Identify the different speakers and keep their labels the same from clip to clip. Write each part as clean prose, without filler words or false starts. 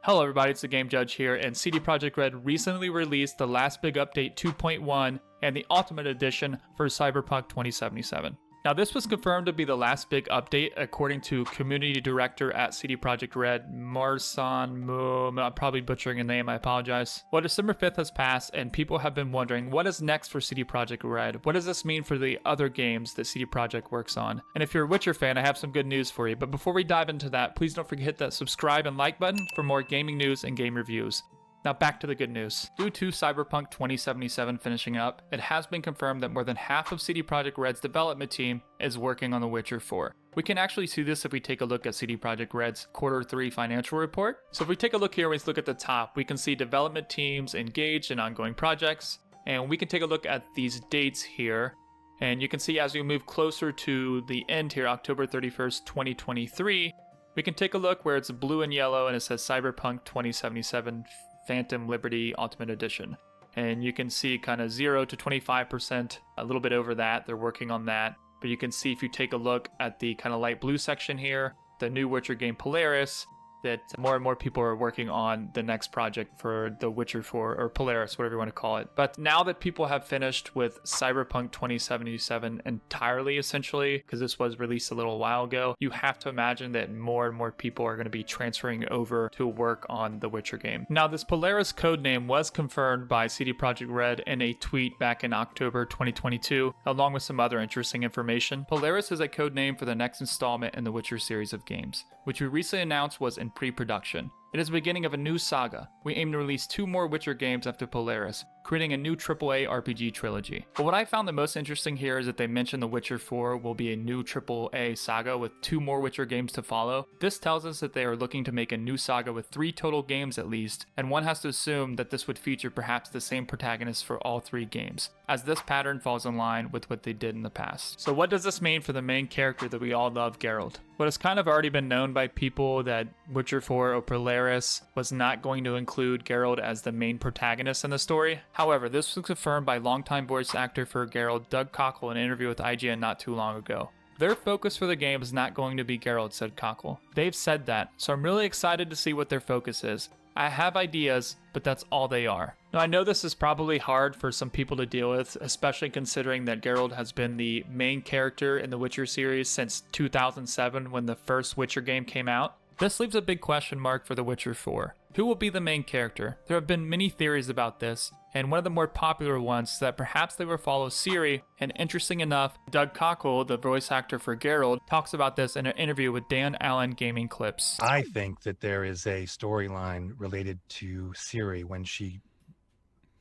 Speaker 1: Hello everybody, it's the Game Judge here, and CD Projekt RED recently released the Last Big Update 2.1 and the Ultimate Edition for Cyberpunk 2077. Now this was confirmed to be the last big update according to Community Director at CD Projekt RED, Marsan, I'm probably butchering a name, I apologize. Well, December 5th has passed and people have been wondering what is next for CD Projekt RED? What does this mean for the other games that CD Projekt works on? And if you're a Witcher fan, I have some good news for you, but before we dive into that, please don't forget to hit that subscribe and like button for more gaming news and game reviews. Now back to the good news. Due to Cyberpunk 2077 finishing up, it has been confirmed that more than half of CD Projekt RED's development team is working on The Witcher 4. We can actually see this if we take a look at CD Projekt RED's Q3 financial report. So if we take a look here, we look at the top, we can see development teams engaged in ongoing projects, and we can take a look at these dates here. And you can see as we move closer to the end here, October 31st, 2023, we can take a look where it's blue and yellow and it says Cyberpunk 2077 Phantom Liberty Ultimate Edition. And you can see kind of 0 to 25%, a little bit over that. They're working on that. But you can see if you take a look at the kind of light blue section here, the new Witcher game Polaris, that more and more people are working on the next project for The Witcher 4, or Polaris, whatever you want to call it. But now that people have finished with Cyberpunk 2077 entirely, essentially, because this was released a little while ago, you have to imagine that more and more people are going to be transferring over to work on the Witcher game. Now, this Polaris codename was confirmed by CD Projekt RED in a tweet back in October 2022, along with some other interesting information. Polaris is a codename for the next installment in the Witcher series of games, which we recently announced was in pre-production. It is the beginning of a new saga. We aim to release 2 more Witcher games after Polaris, creating a new AAA RPG trilogy. But what I found the most interesting here is that they mentioned The Witcher 4 will be a new AAA saga with 2 more Witcher games to follow. This tells us that they are looking to make a new saga with 3 total games at least, and one has to assume that this would feature perhaps the same protagonist for all 3 games, as this pattern falls in line with what they did in the past. So what does this mean for the main character that we all love, Geralt? Well, it's kind of already been known by people that Witcher 4 or Polaris was not going to include Geralt as the main protagonist in the story. However, this was confirmed by longtime voice actor for Geralt, Doug Cockle, in an interview with IGN not too long ago. Their focus for the game is not going to be Geralt, said Cockle. They've said that, so I'm really excited to see what their focus is. I have ideas, but that's all they are. Now, I know this is probably hard for some people to deal with, especially considering that Geralt has been the main character in the Witcher series since 2007 when the first Witcher game came out. This leaves a big question mark for The Witcher 4. Who will be the main character? There have been many theories about this, and one of the more popular ones is that perhaps they will follow Ciri, and interesting enough, Doug Cockle, the voice actor for Geralt, talks about this in an interview with Dan Allen Gaming Clips.
Speaker 2: I think that there is a storyline related to Ciri when she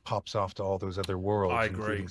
Speaker 2: pops off to all those other worlds.
Speaker 3: I agree.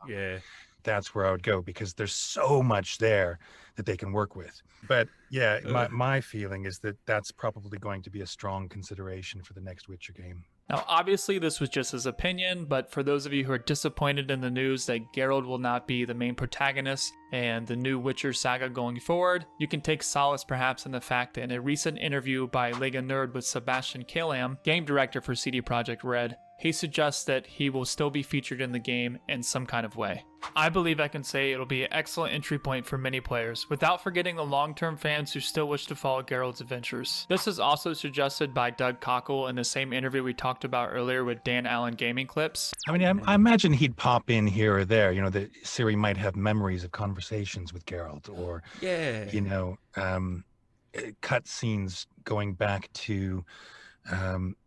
Speaker 3: Yeah.
Speaker 2: That's where I would go, because there's so much there that they can work with. But yeah, my feeling is that that's probably going to be a strong consideration for the next Witcher game.
Speaker 1: Now, obviously, this was just his opinion, but for those of you who are disappointed in the news that Geralt will not be the main protagonist and the new Witcher saga going forward, you can take solace perhaps in the fact that in a recent interview by Lega Nerd with Sebastian Killam, game director for CD Projekt RED, he suggests that he will still be featured in the game in some kind of way. I believe I can say it'll be an excellent entry point for many players, without forgetting the long-term fans who still wish to follow Geralt's adventures. This is also suggested by Doug Cockle in the same interview we talked about earlier with Dan Allen Gaming Clips.
Speaker 2: I mean, I imagine he'd pop in here or there, that Ciri might have memories of conversations with Geralt, or, cut scenes going back to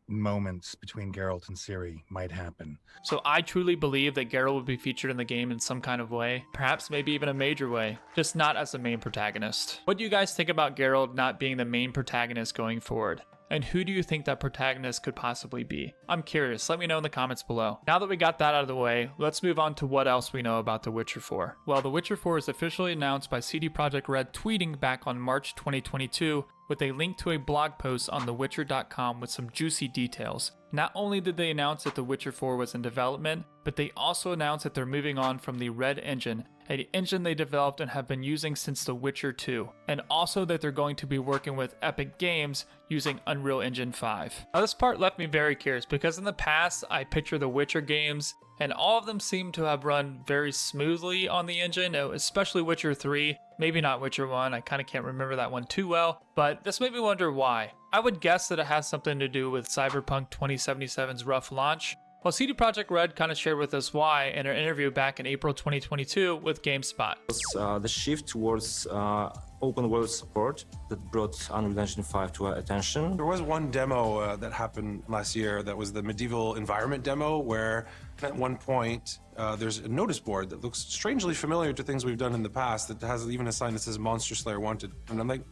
Speaker 2: moments between Geralt and Ciri might happen.
Speaker 1: So I truly believe that Geralt will be featured in the game in some kind of way, perhaps maybe even a major way, just not as the main protagonist. What do you guys think about Geralt not being the main protagonist going forward? And who do you think that protagonist could possibly be? I'm curious, let me know in the comments below. Now that we got that out of the way, let's move on to what else we know about The Witcher 4. Well, The Witcher 4 is officially announced by CD Projekt RED tweeting back on March 2022 with a link to a blog post on thewitcher.com with some juicy details. Not only did they announce that The Witcher 4 was in development, but they also announced that they're moving on from the RED engine, an engine they developed and have been using since The Witcher 2, and also that they're going to be working with Epic Games using Unreal Engine 5. Now this part left me very curious because in the past I picture The Witcher games and all of them seem to have run very smoothly on the engine, especially Witcher 3, maybe not Witcher 1, I kind of can't remember that one too well, but this made me wonder why. I would guess that it has something to do with Cyberpunk 2077's rough launch. Well, CD Projekt Red kind of shared with us why in an interview back in April 2022 with GameSpot.
Speaker 3: The shift towards open world support that brought Unreal Engine 5 to our attention.
Speaker 4: There was one demo that happened last year that was the medieval environment demo, where at one point there's a notice board that looks strangely familiar to things we've done in the past that has even a sign that says Monster Slayer Wanted. And I'm like,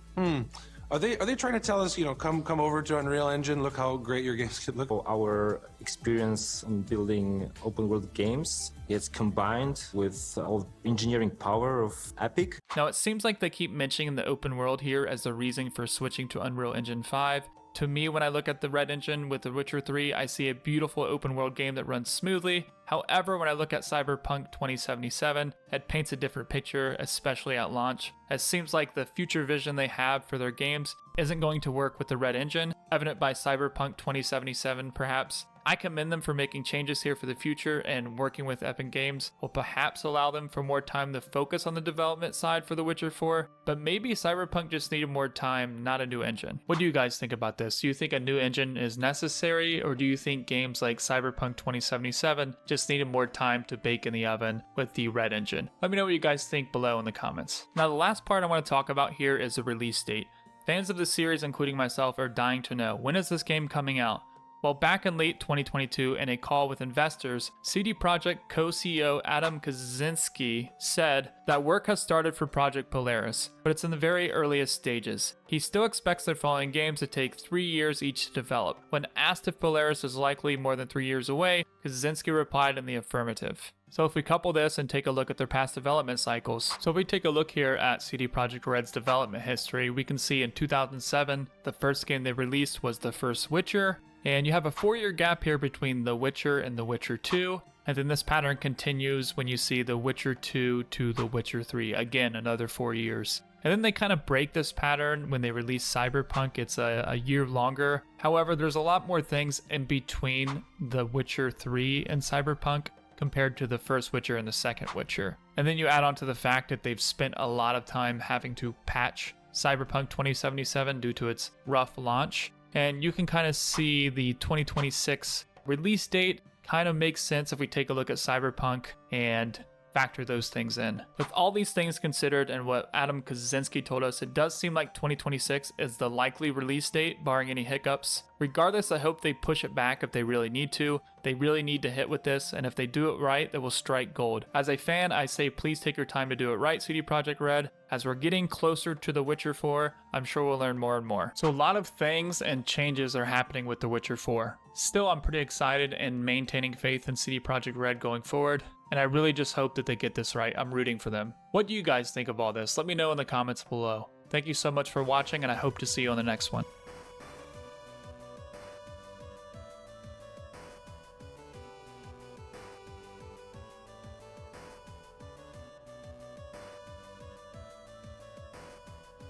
Speaker 4: Are they trying to tell us, come over to Unreal Engine, look how great your games could look?
Speaker 3: Our experience in building open world games gets combined with all engineering power of Epic.
Speaker 1: Now it seems like they keep mentioning the open world here as the reason for switching to Unreal Engine 5. To me, when I look at the Red Engine with The Witcher 3, I see a beautiful open world game that runs smoothly. However, when I look at Cyberpunk 2077, it paints a different picture, especially at launch. It seems like the future vision they have for their games isn't going to work with the Red Engine, evident by Cyberpunk 2077 perhaps. I commend them for making changes here for the future, and working with Epic Games will perhaps allow them for more time to focus on the development side for The Witcher 4, but maybe Cyberpunk just needed more time, not a new engine. What do you guys think about this? Do you think a new engine is necessary, or do you think games like Cyberpunk 2077 just needed more time to bake in the oven with the Red Engine? Let me know what you guys think below in the comments. Now the last part I want to talk about here is the release date. Fans of the series, including myself, are dying to know, when is this game coming out? Well, back in late 2022, in a call with investors, CD Projekt co-CEO Adam Kaczynski said that work has started for Project Polaris, but it's in the very earliest stages. He still expects their following games to take 3 years each to develop. When asked if Polaris is likely more than 3 years away, Kaczynski replied in the affirmative. So if we couple this and take a look at their past development cycles, so if we take a look here at CD Projekt Red's development history, we can see in 2007, the first game they released was the first Witcher, and you have a 4-year gap here between The Witcher and The Witcher 2, and then this pattern continues when you see The Witcher 2 to The Witcher 3, again another 4 years. And then they kind of break this pattern when they release Cyberpunk, it's a year longer. However, there's a lot more things in between The Witcher 3 and Cyberpunk compared to the first Witcher and the second Witcher. And then you add on to the fact that they've spent a lot of time having to patch Cyberpunk 2077 due to its rough launch. And you can kind of see the 2026 release date kind of makes sense if we take a look at Cyberpunk and factor those things in. With all these things considered and what Adam Kaczynski told us, it does seem like 2026 is the likely release date, barring any hiccups. Regardless, I hope they push it back if they really need to. They really need to hit with this, and if they do it right, they will strike gold. As a fan, I say please take your time to do it right, CD Projekt Red. As we're getting closer to The Witcher 4, I'm sure we'll learn more and more. So a lot of things and changes are happening with The Witcher 4. Still, I'm pretty excited and maintaining faith in CD Projekt Red going forward, and I really just hope that they get this right. I'm rooting for them. What do you guys think of all this? Let me know in the comments below. Thank you so much for watching, and I hope to see you on the next one.